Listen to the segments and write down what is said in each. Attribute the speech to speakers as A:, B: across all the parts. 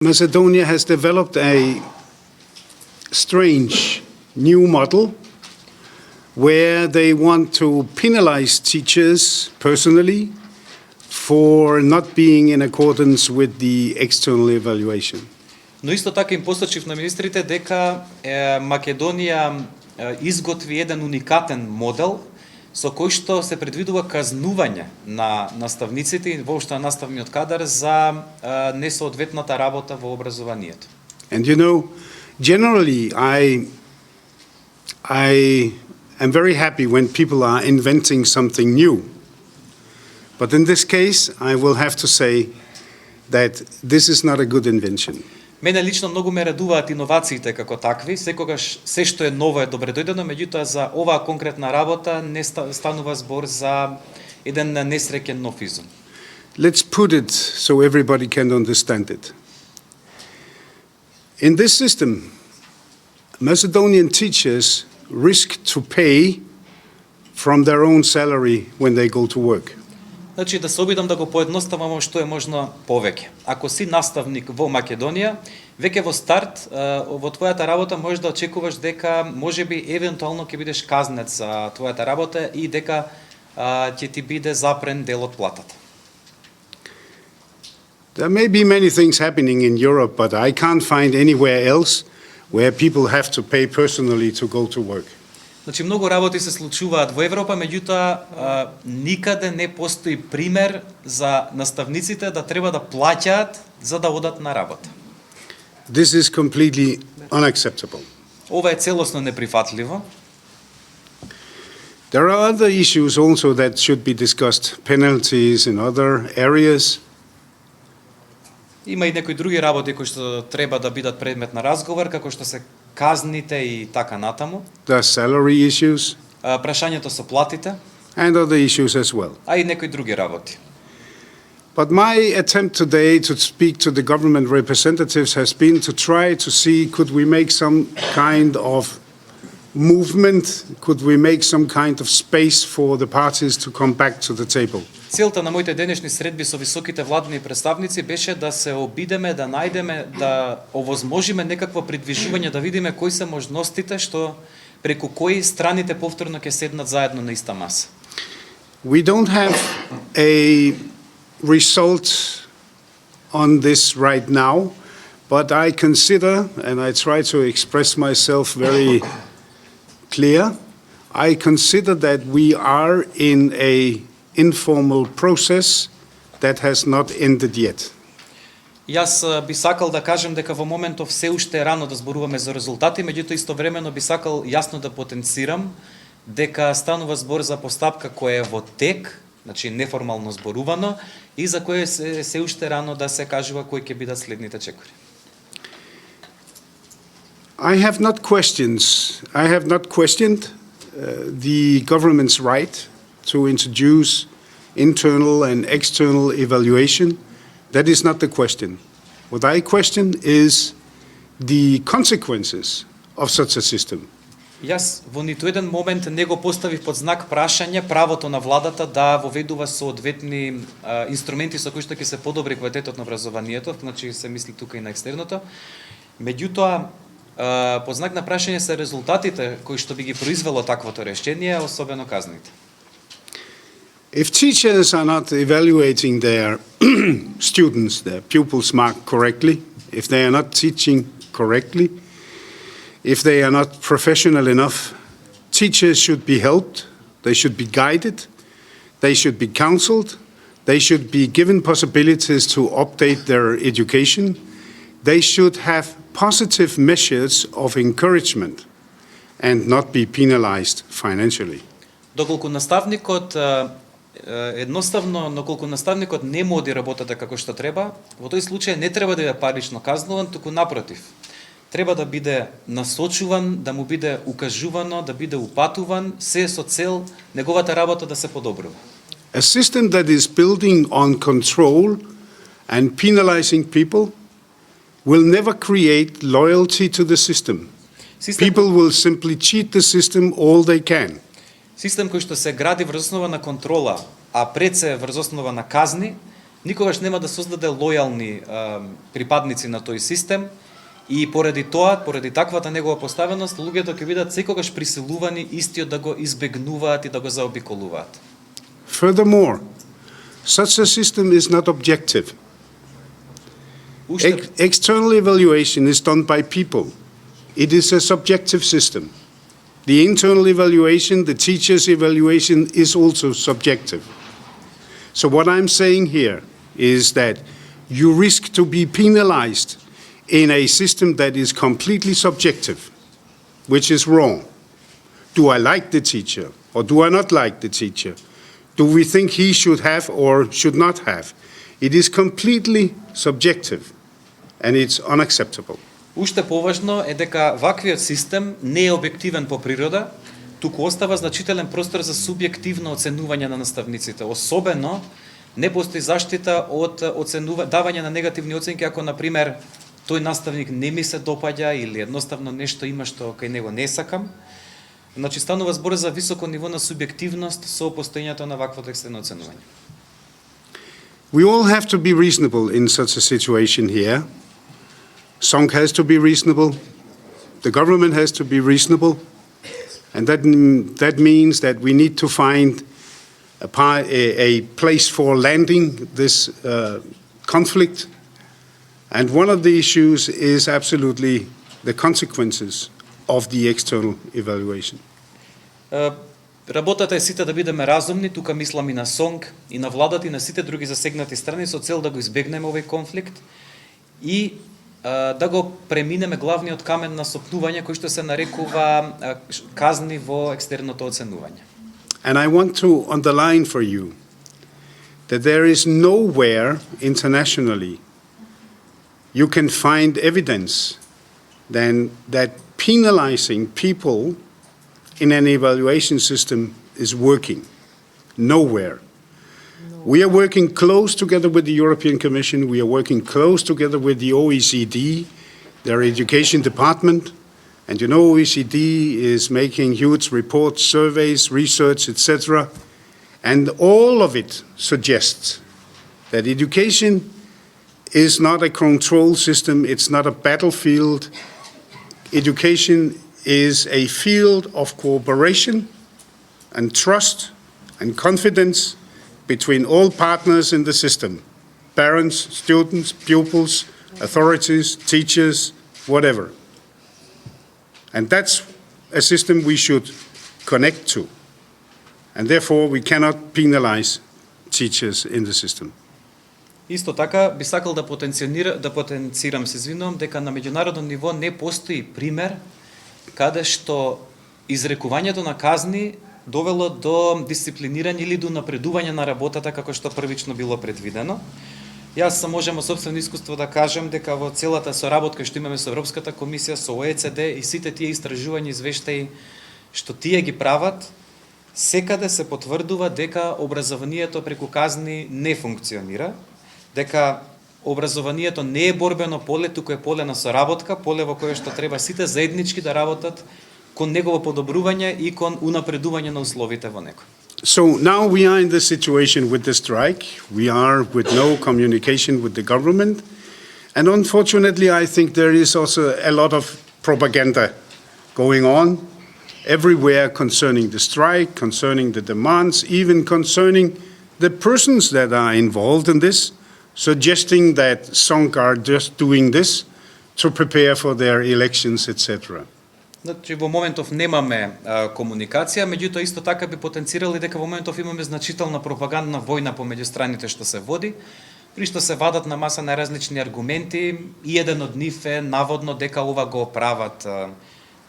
A: Macedonia has developed a strange new model where they want to penalize teachers personally for not being in accordance with the external evaluation.
B: Но исто така им посочив на министрите дека Македонија изготви еден уникатен модел со кој што се предвидува казнување на наставниците и воопшто на наставниот кадар за несоодветната работа во образованието.
A: And you know, generally I am very happy when people are inventing something new. But in this case, I will have to say that this is not a good invention.
B: Мене лично многу ме радуваат иновациите како такви, секогаш се што е ново е добредојдено, меѓутоа за оваа конкретна работа не станува збор за еден несреќен нов изум.
A: Let's put it so everybody can understand it. In this system, Macedonian teachers risk to pay from their own salary when they go to work.
B: Значи да се обидам да го поедноставам што е можно повеќе. Ако си наставник во Македонија, веќе во старт во твојата работа можеш да очекуваш дека можеби евентуално ќе бидеш казнет за твојата работа и дека ќе ти биде запрен дел од платата.
A: There may be many things happening in Europe, but I can't find anywhere else where people have to pay personally to go to work.
B: Значи многу работи се случуваат во Европа, меѓутоа никаде не постои пример за наставниците да треба да плаќаат за да одат на работа.
A: This is completely unacceptable.
B: Ова е целосно неприфатливо.
A: There are other issues also that should be discussed, penalties in other areas.
B: Има и некои други работи кои што треба да бидат предмет на разговор, како што се казните и така натаму.
A: There are salary issues.
B: Прашањето со платите.
A: And other issues as well.
B: А и некои други работи.
A: But my attempt today to speak to the government representatives has been to try to see could we make some kind of movement, could we make some kind of space for the parties to come back to the table.
B: Целта на моите денешни средби со високите владни представници беше да се обидеме, да најдеме, да овозможиме некакво придвижување, да видиме кои се можностите што преку кои страните повторно ќе седнат заедно на иста маса.
A: We don't have a result on this right now, but I consider, and I try to express myself very clear, I consider that we are in a informal process that has not ended yet.
B: Јас би сакал да кажем дека во моментов се уште е рано да зборуваме за резултати, меѓутоа истовремено би сакал јасно да потенцирам дека станува збор за постапка која е во тек, значи неформално зборувано, и за која се уште рано да се кажува кои ќе бидат следните чекори.
A: I have not questioned the government's right to introduce internal and external evaluation. That is not the question. What I question is the consequences of such a system.
B: Јас во ниту еден момент не го поставив под знак прашање правото на владата да воведува соодветни инструменти со кои што ќе се подобри квалитетот на образованието, значи се мисли тука и на екстерното. Меѓутоа, под знак на прашање се резултатите кои што би ги произвело таквото решение, особено казните.
A: If teachers are not evaluating their students, their pupils marked correctly, if they are not teaching correctly, if they are not professional enough, teachers should be helped, they should be guided, they should be counseled, they should be given possibilities to update their education, they should have positive measures of encouragement and not be penalized financially.
B: Доколку наставникот едноставно, но колку наставникот не му оди работата како што треба, во тој случај не треба да биде парично казнуван, туку напротив. Треба да биде насочуван, да му биде укажувано, да биде упатуван, се со цел неговата работа да се подобрува.
A: A system that is building on control and penalizing people will never create loyalty to the system. People will simply cheat the system all they can.
B: Систем кој што се гради врз основа на контрола, а пред се врз основа на казни, никогаш нема да создаде лојални припадници на тој систем и поради тоа, поради таквата негова поставеност, луѓето ќе бидат секогаш присилувани истиот да го избегнуваат и да го заобиколуваат.
A: Furthermore, such a system is not objective. External evaluation is done by people. It is a subjective system. The internal evaluation, the teacher's evaluation, is also subjective. So what I'm saying here is that you risk to be penalized in a system that is completely subjective, which is wrong. Do I like the teacher or do I not like the teacher? Do we think he should have or should not have? It is completely subjective and it's unacceptable.
B: Уште поважно е дека ваквиот систем не е објективен по природа, туку остава значителен простор за субјективно оценување на наставниците. Особено не постои заштита од давање на негативни оценки ако на пример тој наставник не ми се допаѓа или едноставно нешто има што кај него не сакам. Значи станува збор за високо ниво на субјективност со постоењето на ваквото екстерно оценување.
A: We all have to be reasonable in such a situation here. SONC has to be reasonable. The government has to be reasonable. And that means that we need to find a place for landing this conflict. And one of the issues is absolutely the consequences of the external evaluation.
B: Работата е сите да бидеме разумни, тука мислам и на СОНК, и на владата, и на сите други засегнати страни со цел да го избегнеме овој конфликт и да го преминеме главниот камен на сопнување кој што се нарекува казни во екстерното оценување.
A: And I want to underline for you that there is nowhere internationally you can find evidence then that penalizing people in an evaluation system is working. Nowhere. We are working close together with the European Commission. We are working close together with the OECD, their education department. And you know, OECD is making huge reports, surveys, research, etc. And all of it suggests that education is not a control system. It's not a battlefield. Education is a field of cooperation and trust and confidence between all partners in the system, parents, students, pupils, authorities, teachers, whatever. And that's a system we should connect to. And therefore we cannot penalize teachers in the system.
B: Исто така би сакал да потенцирам, се извинувам, дека на меѓународно ниво не постои пример каде што изрекувањето на казни довело до дисциплинирање или до напредување на работата како што првично било предвидено. Јас можам од сопствено искуство да кажам дека во целата соработка што имаме со Европската комисија, со ОЕЦД и сите тие истражувања извештаи што тие ги прават, секаде се потврдува дека образованието преку казни не функционира, дека образованието не е борбено поле, туку е поле на соработка, поле во кое што треба сите заеднички да работат кон негово подобрување и кон унапредување на условите во него.
A: So now we are in the situation with the strike. We are with no communication with the government. And unfortunately, I think there is also a lot of propaganda going on everywhere concerning the strike, concerning the demands, even concerning the persons that are involved in this, suggesting that SONC are just doing this to prepare for their elections, etc.
B: Значи во моментов немаме комуникација, меѓутоа исто така би потенцирали дека во моментов имаме значителна пропагандна војна помеѓу страните што се води, при што се вадат на маса најразлични аргументи и еден од нив е наводно дека ова го прават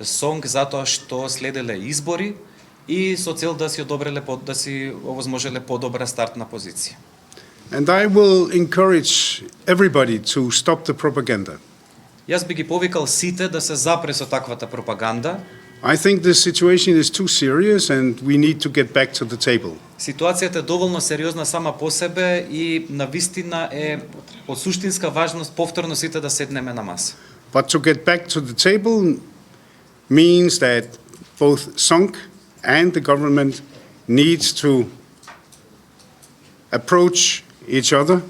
B: СОНК затоа што следеле избори и со цел да си одобреле да си овозможеле подобра стартна позиција.
A: And I will encourage everybody to stop the propaganda.
B: Јас би ги повикал сите да се запре со таквата пропаганда.
A: I think the situation is too serious and we need to get back to the table.
B: Ситуацијата е доволно сериозна сама по себе и навистина е од суштинска важност повторно сите да седнеме на маса.
A: But to get back to the table means that both SONC and the government needs to approach each other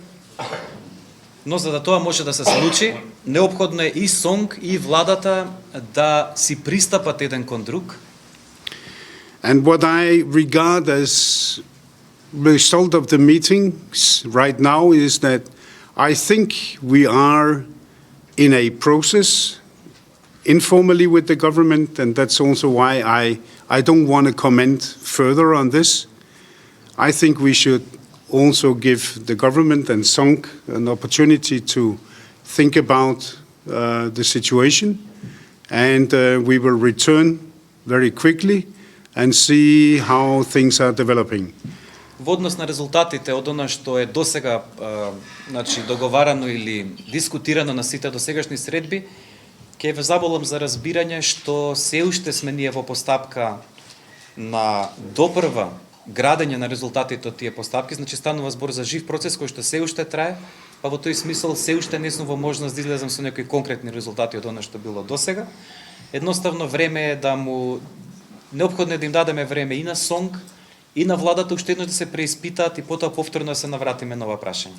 B: Но за да тоа може да се случи, неопходно е и СОНГ и владата да си пристапат еден кон друг.
A: And what I regard as result of the meetings right now is that I think we are in a process informally with the government, and that's also why I don't want to comment further on this. I think we should also give the government and SONG an opportunity to think about the situation, and we will return very quickly and see how things are developing.
B: Во однос на резултатите од она што е досега значи договарано или дискутирано на сите досегашни средби, ќе ве заболам за разбирање што се уште сме ние во постапка на допрва градење на резултатите од тие постапки, значи станува збор за жив процес кој што се уште трае, па во тој смисол се уште не сум во можност да излезам со некои конкретни резултати од она што било досега. Едноставно време е да му неопходно е да им дадеме време и на СОНГ и на владата уште еднаш да се преиспитаат и потоа повторно да се навратиме на ова прашање.